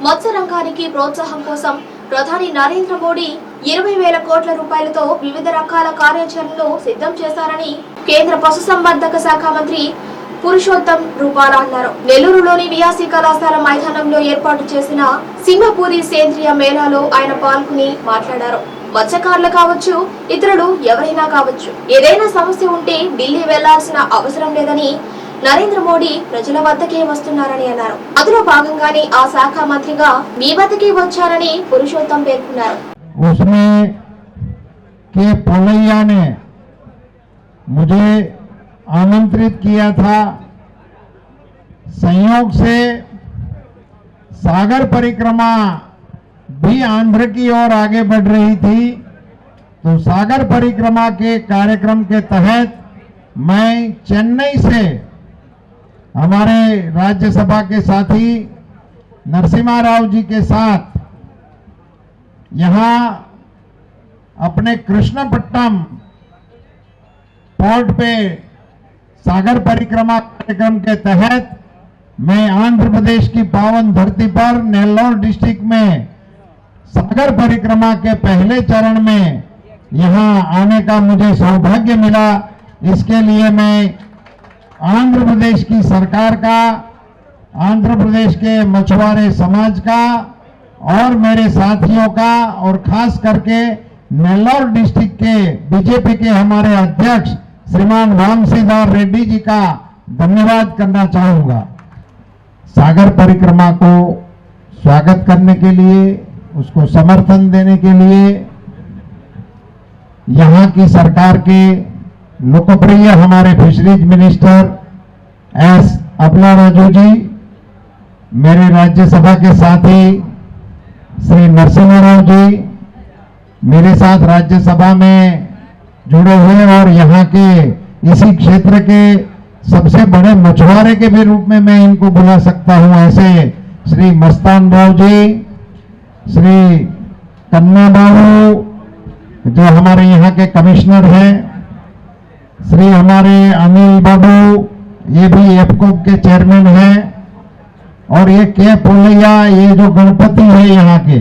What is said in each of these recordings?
మత్స్య రంగానికి ప్రోత్సాహం కోసం ప్రధాని నరేంద్ర మోడీ 20,000 కోట్ల రూపాయలతో వివిధ రకాల కార్యాచరణను సిద్ధం చేశారని కేంద్ర పశుసంవర్ధక శాఖ మంత్రి పురుషోత్తం రూపాల అన్నారు. నెల్లూరులోని వియాసి కళాశాల మైదానంలో ఏర్పాటు చేసిన సింహపూరి సేంద్రియ మేళాలో ఆయన పాల్గొని మాట్లాడారు. మత్స్యకారులు కావచ్చు, ఇతరులు ఎవరైనా కావచ్చు, ఏదైనా సమస్య ఉంటే ఢిల్లీ వెళ్లాల్సిన అవసరం లేదని నరేంద్ర మోడీ ప్రజల వద్దకే వస్తున్నారని అన్నారు. అందులో భాగంగానే ఆ శాఖ మంత్రిగా మీ వద్దకే వచ్చారని పురుషోత్తం పేర్కొన్నారు. मुझे आमंत्रित किया था। संयोग से सागर परिक्रमा भी आंध्र की ओर आगे बढ़ रही थी, तो सागर परिक्रमा के कार्यक्रम के तहत मैं चेन्नई से हमारे राज्यसभा के साथी नरसिम्हा राव जी के साथ यहाँ अपने कृष्णपट्टनम पोर्ट पे सागर परिक्रमा कार्यक्रम के तहत मैं आंध्र प्रदेश की पावन धरती पर नेल्लोर डिस्ट्रिक्ट में सागर परिक्रमा के पहले चरण में यहाँ आने का मुझे सौभाग्य मिला। इसके लिए मैं आंध्र प्रदेश की सरकार का, आंध्र प्रदेश के मछुआरे समाज का और मेरे साथियों का और खास करके नेल्लोर डिस्ट्रिक्ट के बीजेपी के हमारे अध्यक्ष श्रीमान वामसीधर रेड्डी जी का धन्यवाद करना चाहूंगा। सागर परिक्रमा को स्वागत करने के लिए, उसको समर्थन देने के लिए यहाँ की सरकार के लोकप्रिय हमारे फिशरीज मिनिस्टर एस अपना राजू जी, मेरे राज्यसभा के साथी श्री नरसिम्हा राव जी, मेरे साथ राज्यसभा में जुड़े हुए और यहाँ के इसी क्षेत्र के सबसे बड़े मछुआरे के भी रूप में मैं इनको बुला सकता हूँ, ऐसे श्री मस्तान राव जी, श्री कन्ना बाबू जो हमारे यहाँ के कमिश्नर हैं, श्री हमारे अनिल बाबू ये भी एफकोप के चेयरमैन हैं, और ये के पुलैया ये जो गणपति है यहाँ के,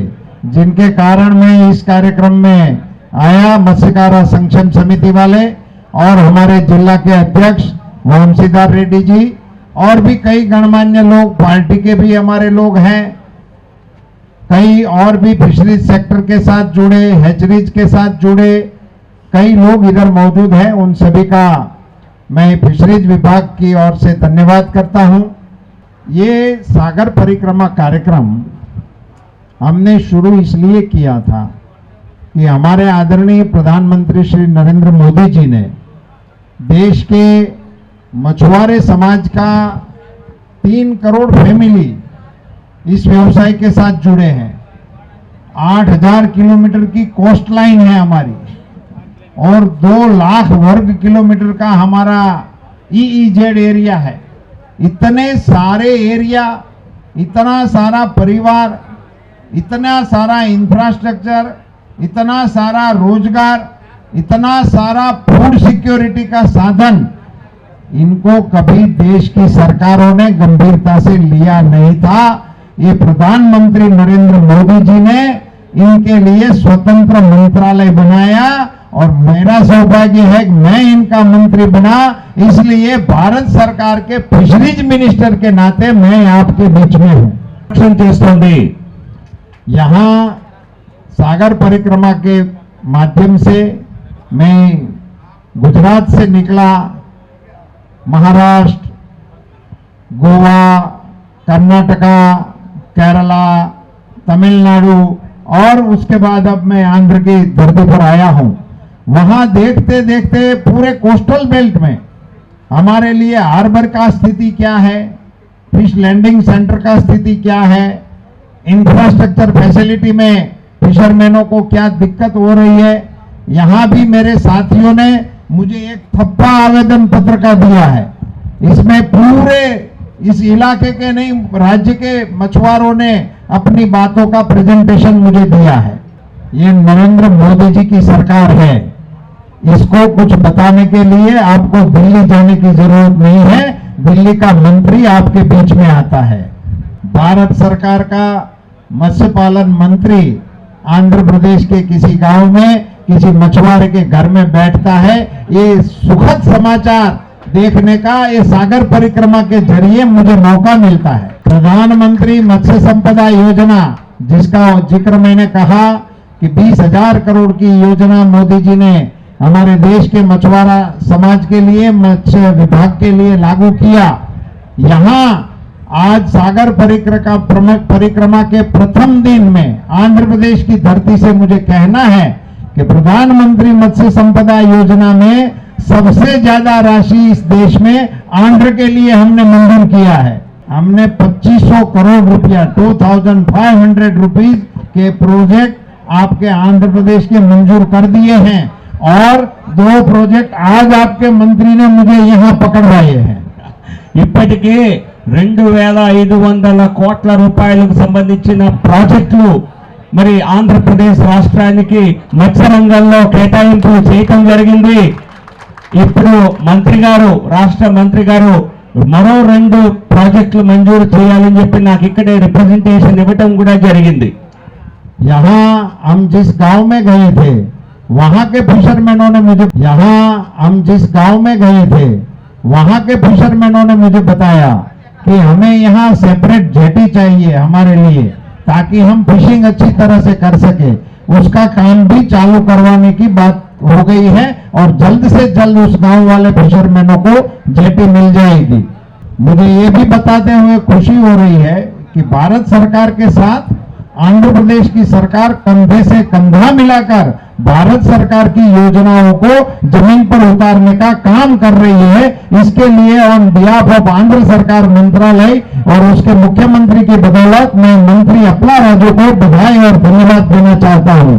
जिनके कारण मैं इस कार्यक्रम में आया, मत्स्यकारा संक्षेम समिति वाले और हमारे जिला के अध्यक्ष वामसीधर रेड्डी जी और भी कई गणमान्य लोग, पार्टी के भी हमारे लोग हैं, कई और भी फिशरीज सेक्टर के साथ जुड़े, हैचरीज के साथ जुड़े कई लोग इधर मौजूद हैं। उन सभी का मैं फिशरीज विभाग की ओर से धन्यवाद करता हूं। ये सागर परिक्रमा कार्यक्रम हमने शुरू इसलिए किया था कि हमारे आदरणीय प्रधानमंत्री श्री नरेंद्र मोदी जी ने देश के मछुआरे समाज का 3 करोड़ फैमिली इस व्यवसाय के साथ जुड़े हैं। 8,000 किलोमीटर की कोस्ट लाइन है हमारी और 2 लाख वर्ग किलोमीटर का हमारा EEZ एरिया है। इतने सारे एरिया, इतना सारा परिवार, इतना सारा इंफ्रास्ट्रक्चर, इतना सारा रोजगार, इतना सारा फूड सिक्योरिटी का साधन, इनको कभी देश की सरकारों ने गंभीरता से लिया नहीं था। ये प्रधानमंत्री नरेंद्र मोदी जी ने इनके लिए स्वतंत्र मंत्रालय बनाया और मेरा सौभाग्य है कि मैं इनका मंत्री बना, इसलिए भारत सरकार के फिशरीज मिनिस्टर के नाते मैं आपके बीच में हूं। यहाँ सागर परिक्रमा के माध्यम से मैं गुजरात से निकला, महाराष्ट्र, गोवा, कर्नाटका, केरला, तमिलनाडु और उसके बाद अब मैं आंध्र की धरती पर आया हूं। वहां देखते देखते पूरे कोस्टल बेल्ट में हमारे लिए हार्बर का स्थिति क्या है, फिश लैंडिंग सेंटर का स्थिति क्या है, इंफ्रास्ट्रक्चर फैसिलिटी में फिशरमैनों को क्या दिक्कत हो रही है। यहाँ भी मेरे साथियों ने मुझे एक थप्पा आवेदन पत्र का दिया है। इसमें पूरे इस इलाके के नहीं, राज्य के मछुआरों ने अपनी बातों का प्रेजेंटेशन मुझे दिया है। ये नरेंद्र मोदी जी की सरकार है, इसको कुछ बताने के लिए आपको दिल्ली जाने की जरूरत नहीं है। दिल्ली का मंत्री आपके बीच में आता है। भारत सरकार का मत्स्य पालन मंत्री आंध्र प्रदेश के किसी गांव में किसी मछुआरे के घर में बैठता है। ये सुखद समाचार देखने का ये सागर परिक्रमा के जरिए मुझे मौका मिलता है। प्रधानमंत्री मत्स्य संपदा योजना, जिसका जिक्र मैंने कहा कि 20,000 करोड़ की योजना मोदी जी ने हमारे देश के मछुआरा समाज के लिए, मत्स्य विभाग के लिए लागू किया। यहाँ आज सागर परिक्रमा के प्रथम दिन में आंध्र प्रदेश की धरती से मुझे कहना है कि प्रधानमंत्री मत्स्य संपदा योजना में सबसे ज्यादा राशि इस देश में आंध्र के लिए हमने मंजूर किया है। हमने 2500 करोड़ रुपया 2500 रुपीज के प्रोजेक्ट आपके आंध्र प्रदेश के मंजूर कर दिए हैं और 2 प्रोजेक्ट आज आपके मंत्री ने मुझे यहाँ पकड़वाए हैं। ఇప్పటికే 2500 కోట్ల రూపాయలకు సంబంధించిన ప్రాజెక్టులు మరి ఆంధ్రప్రదేశ్ రాష్ట్రానికి మత్స్య రంగంలో కేటాయింపులు చేయటం జరిగింది. ఇప్పుడు మంత్రి గారు, రాష్ట్ర మంత్రి గారు మరో 2 ప్రాజెక్టులు మంజూరు చేయాలని చెప్పి నాకు ఇక్కడే రిప్రజెంటేషన్ ఇవ్వటం కూడా జరిగింది. यहाँ हम जिस गांव में गए थे वहां के फिशरमैनों ने मुझे वहां के फिशरमैनों ने मुझे बताया कि हमें यहाँ सेपरेट जेटी चाहिए हमारे लिए, ताकि हम फिशिंग अच्छी तरह से कर सके। उसका काम भी चालू करवाने की बात हो गई है और जल्द से जल्द उस गांव वाले फिशरमैनों को जेटी मिल जाएगी। मुझे ये भी बताते हुए खुशी हो रही है कि भारत सरकार के साथ आंध्र प्रदेश की सरकार कंधे से कंधा मिलाकर भारत सरकार की योजनाओं को जमीन पर उतारने का काम कर रही है। इसके लिए ऑन बिहाफ ऑफ आंध्र सरकार मंत्रालय और उसके मुख्यमंत्री की बदौलत मैं मंत्री अपला राजू को बधाई और धन्यवाद देना चाहता हूं।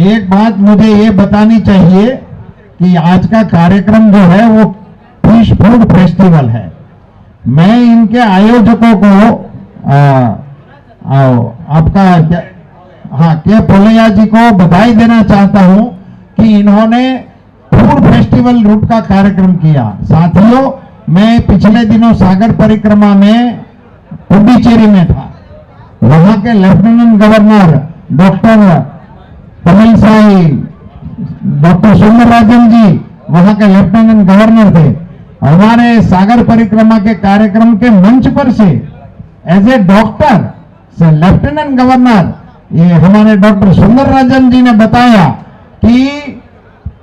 एक बात मुझे ये बतानी चाहिए कि आज का कार्यक्रम जो है वो फिश फूड फेस्टिवल है। मैं इनके आयोजकों को आपका के पोलैया जी को बधाई देना चाहता हूं कि इन्होंने फूड फेस्टिवल रूट का कार्यक्रम किया। साथियों, मैं पिछले दिनों सागर परिक्रमा में पुडुचेरी में था। वहां के lieutenant governor doctor Tamilisai, doctor Soundararajan ji वहां के लेफ्टिनेंट गवर्नर थे। हमारे सागर परिक्रमा के कार्यक्रम के मंच पर से एज ए डॉक्टर से लेफ्टिनेंट गवर्नर ये हमारे डॉक्टर सुंदरराजन जी ने बताया कि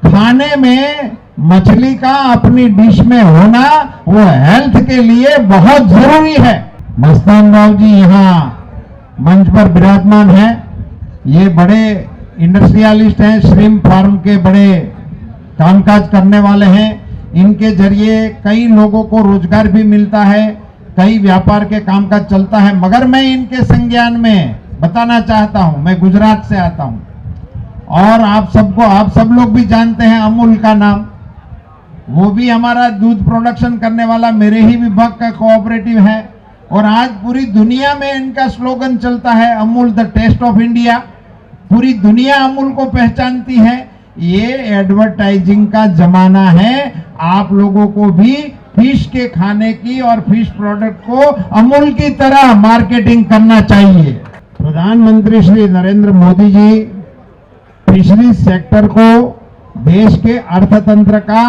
खाने में मछली का अपनी डिश में होना वो हेल्थ के लिए बहुत जरूरी है। मस्तान राव जी यहाँ मंच पर विराजमान है। ये बड़े इंडस्ट्रियलिस्ट हैं, श्रिम्प फार्म के बड़े कामकाज करने वाले हैं। इनके जरिए कई लोगों को रोजगार भी मिलता है, कई व्यापार के कामकाज चलता है। मगर मैं इनके संज्ञान में बताना चाहता हूं, मैं गुजरात से आता हूं और आप सब लोग भी जानते हैं अमूल का नाम। वो भी हमारा दूध प्रोडक्शन करने वाला मेरे ही विभाग का कोऑपरेटिव है और आज पूरी दुनिया में इनका स्लोगन चलता है Amul the taste of India. पूरी दुनिया अमूल को पहचानती है। ये एडवर्टाइजिंग का जमाना है। आप लोगों को भी फिश के खाने की और फिश प्रोडक्ट को अमूल की तरह मार्केटिंग करना चाहिए। प्रधानमंत्री श्री नरेंद्र मोदी जी फिशरीज सेक्टर को देश के अर्थतंत्र का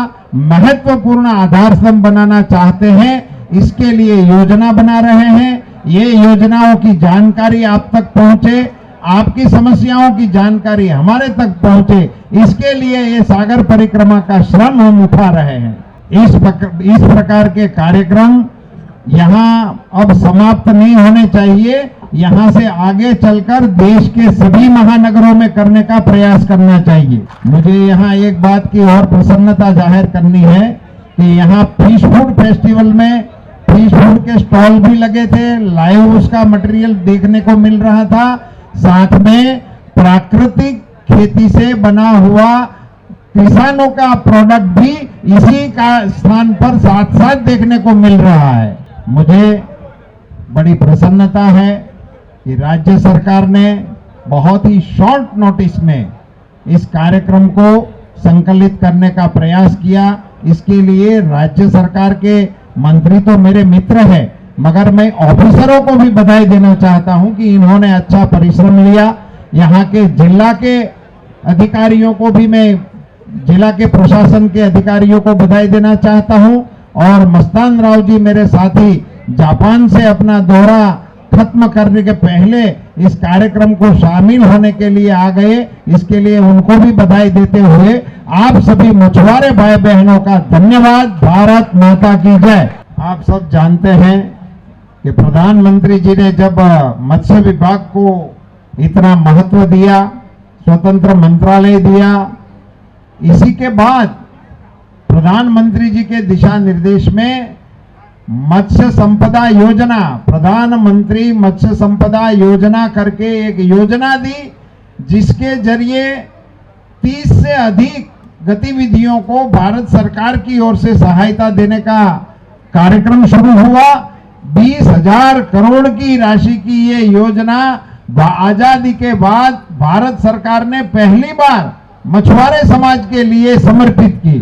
महत्वपूर्ण आधार स्तंभ बनाना चाहते हैं। इसके लिए योजना बना रहे हैं। ये योजनाओं की जानकारी आप तक पहुंचे, आपकी समस्याओं की जानकारी हमारे तक पहुंचे, इसके लिए ये सागर परिक्रमा का श्रम हम उठा रहे हैं। इस प्रकार के कार्यक्रम यहाँ अब समाप्त नहीं होने चाहिए। यहाँ से आगे चलकर देश के सभी महानगरों में करने का प्रयास करना चाहिए। मुझे यहाँ एक बात की और प्रसन्नता जाहिर करनी है कि यहाँ फिश फूड फेस्टिवल में फिश फूड के स्टॉल भी लगे थे, लाइव उसका मटेरियल देखने को मिल रहा था। साथ में प्राकृतिक खेती से बना हुआ किसानों का प्रोडक्ट भी इसी का स्थान पर साथ साथ देखने को मिल रहा है। मुझे बड़ी प्रसन्नता है कि राज्य सरकार ने बहुत ही शॉर्ट नोटिस में इस कार्यक्रम को संकलित करने का प्रयास किया। इसके लिए राज्य सरकार के मंत्री तो मेरे मित्र हैं, मगर मैं ऑफिसरों को भी बधाई देना चाहता हूं कि इन्होंने अच्छा परिश्रम लिया। यहाँ के जिला के अधिकारियों को भी मैं, जिला के प्रशासन के अधिकारियों को बधाई देना चाहता हूं। और मस्तान राव जी मेरे साथी जापान से अपना दौरा खत्म करने के पहले इस कार्यक्रम को शामिल होने के लिए आ गए, इसके लिए उनको भी बधाई देते हुए आप सभी मछुआरे भाई बहनों का धन्यवाद। भारत माता की जय। आप सब जानते हैं कि प्रधानमंत्री जी ने जब मत्स्य विभाग को इतना महत्व दिया, स्वतंत्र मंत्रालय दिया, इसी के बाद प्रधानमंत्री जी के दिशा निर्देश में मत्स्य संपदा योजना, प्रधानमंत्री मत्स्य संपदा योजना करके एक योजना दी, जिसके जरिए 30 से अधिक गतिविधियों को भारत सरकार की ओर से सहायता देने का कार्यक्रम शुरू हुआ। 20,000 करोड़ की राशि की ये योजना आजादी के बाद भारत सरकार ने पहली बार मछुआरे समाज के लिए समर्पित की।